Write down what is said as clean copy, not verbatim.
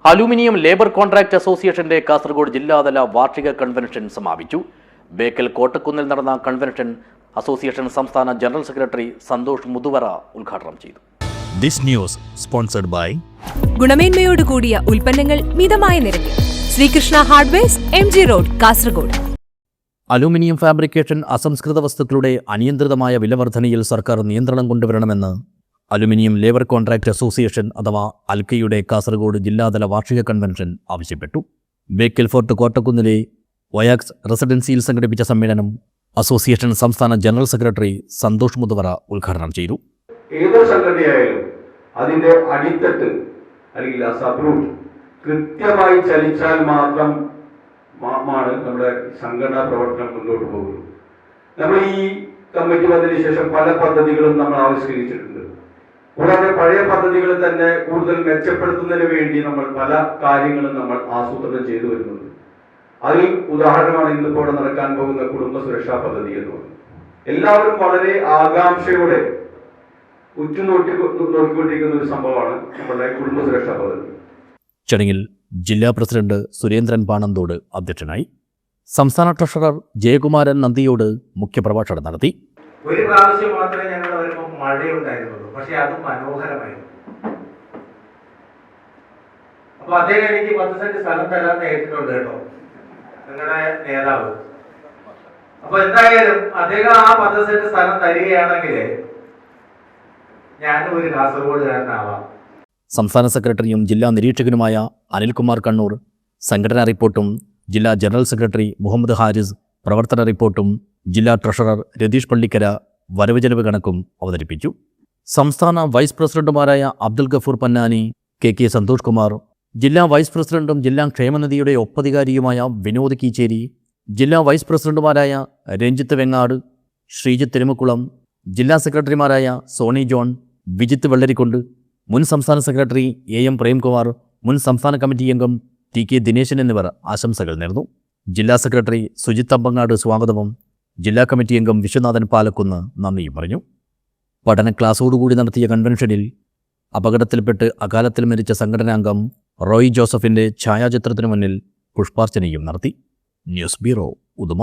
Aluminium labour contract അസോസിയേഷന്റെ കാസർഗോഡ് ജില്ലാതല വാർഷിക കൺവെൻഷൻ സമാപിച്ചു. ബേക്കൽ കോട്ടക്കുന്നിൽ നടന്ന കൺവെൻഷൻ അസോസിയേഷൻ സംസ്ഥാന ജനറൽ സെക്രട്ടറി സന്തോഷ് മുതുവറ ഉദ്ഘാടനം ചെയ്തു. ദിസ് ന്യൂസ് സ്പോൺസർഡ് ബൈ ഗുണമേന്മയോട് കൂടിയ ഉൽപ്പന്നങ്ങൾ മിതമായ നിരക്കിൽ Sreekrishna hardwares, MG road, Kasaragod. Aluminium fabrication അസംസ്കൃത വസ്തുക്കളുടെ അനിയന്ത്രിതമായ വിലവർധനയിൽ സർക്കാർ നിയന്ത്രണം കൊണ്ടുവരണമെന്ന് അലുമിനിയം ലേബർ കോൺട്രാക്ട് അസോസിയേഷൻ അഥവാ അൽക്കയുടെ കാസർഗോഡ് ജില്ലാതല വാർഷിക കൺവെൻഷൻ ആവശ്യപ്പെട്ടു. ബേക്കൽ ഫോർട്ട് കോട്ടക്കുന്നിലെ വയാക്സ് റെസിഡൻസിയിൽ സംഘടിപ്പിച്ച സമ്മേളനം അസോസിയേഷൻ സംസ്ഥാന ജനറൽ സെക്രട്ടറി സന്തോഷ് മുതുവറ ഉദ്ഘാടനം ചെയ്തു. ഏതൊരു സംഘടനയായാലും അതിന്റെ അടിത്തട്ട് അല്ലെങ്കിൽ ആ സബ്റൂട്ട് കൃത്യമായി ചലിച്ചാൽ മാത്രമാണ് നമ്മുടെ സംഘടനാ പ്രവർത്തനം മുന്നോട്ട് പോകുന്നത്. നമ്മൾ ഈ കമ്മിറ്റി വന്നതിന് ശേഷം പല പദ്ധതികളും നമ്മൾ ആവിഷ്കരിച്ചിട്ടുണ്ട്. കൂടാതെ പഴയ പദ്ധതികൾ തന്നെ കൂടുതൽ മെച്ചപ്പെടുത്തുന്നതിന് വേണ്ടി നമ്മൾ പല കാര്യങ്ങളും നമ്മൾ ആസൂത്രണം ചെയ്തു വരുന്നുണ്ട്. അതിൽ ഉദാഹരണമാണ് ഇന്നിപ്പോൾ നടക്കാൻ പോകുന്ന കുടുംബ സുരക്ഷാ പദ്ധതി എന്ന് പറയുന്നത്. എല്ലാവരും വളരെ ആകാംക്ഷയോടെ ഉറ്റുനോക്കിക്കൊണ്ടിരിക്കുന്ന ഒരു സംഭവമാണ് നമ്മുടെ കുടുംബ സുരക്ഷാ പദ്ധതി. ചടങ്ങിൽ ജില്ലാ പ്രസിഡന്റ് സുരേന്ദ്രൻ പാണന്തോട് അധ്യക്ഷനായി. സംസ്ഥാന ട്രഷറർ ജയകുമാരൻ നന്ദിയോട് മുഖ്യപ്രഭാഷണം നടത്തി. ഒരു പ്രാവശ്യം മാത്രമേ ഞങ്ങൾ വരുമ്പോൾ മഴയുണ്ടായിരുന്നുള്ളൂ, പക്ഷെ അത് മനോഹരമായിരുന്നു. അപ്പൊ അദ്ദേഹം എനിക്ക് 10 സെന്റ് സ്ഥലം തരാൻ ഏറ്റിട്ടുണ്ട് കേട്ടോ, നിങ്ങളുടെ നേതാവ്. അപ്പൊ എന്തായാലും അദ്ദേഹം ആ 10 സെന്റ് സ്ഥലം തരികയാണെങ്കിൽ ഞാനും ഒരു കാസർഗോഡുകാരനാവാം. സംസ്ഥാന സെക്രട്ടറിയും ജില്ലാ നിരീക്ഷകനുമായ അനിൽകുമാർ കണ്ണൂർ സംഘടനാ റിപ്പോർട്ടും ജില്ലാ ജനറൽ സെക്രട്ടറി മുഹമ്മദ് ഹാരിസ് പ്രവർത്തന റിപ്പോർട്ടും ജില്ലാ ട്രഷറർ രതീഷ് പള്ളിക്കര വരവ് ചെലവ് കണക്കും അവതരിപ്പിച്ചു. സംസ്ഥാന വൈസ് പ്രസിഡന്റുമാരായ അബ്ദുൽ ഗഫൂർ പന്നാനി, KK സന്തോഷ് കുമാർ, ജില്ലാ വൈസ് പ്രസിഡന്റും ജില്ലാ ക്ഷേമനിധിയുടെ ഒപ്പധികാരിയുമായ വിനോദ് കീച്ചേരി, ജില്ലാ വൈസ് പ്രസിഡന്റുമാരായ രഞ്ജിത്ത് വെങ്ങാട്, ശ്രീജിത്ത് തിരുമുക്കുളം, ജില്ലാ സെക്രട്ടറിമാരായ സോണി ജോൺ, വിജിത്ത് വെള്ളരിക്കുണ്ട്, മുൻ സംസ്ഥാന സെക്രട്ടറി AM പ്രേംകുമാർ, മുൻ സംസ്ഥാന കമ്മിറ്റി അംഗം TK ദിനേശൻ എന്നിവർ ആശംസകൾ നേർന്നു. ജില്ലാ സെക്രട്ടറി സുജിത്ത് അമ്പങ്ങാട് സ്വാഗതവും ജില്ലാ കമ്മിറ്റി അംഗം വിശ്വനാഥൻ പാലക്കുന്ന് നന്ദിയും പറഞ്ഞു. പഠന ക്ലാസോടുകൂടി നടത്തിയ കൺവെൻഷനിൽ അപകടത്തിൽപ്പെട്ട് അകാലത്തിൽ മരിച്ച സംഘടനാംഗം റോയ് ജോസഫിന്റെ ഛായാചിത്രത്തിനു മുന്നിൽ പുഷ്പാർച്ചനയും നടത്തി. News bureau, Uduma.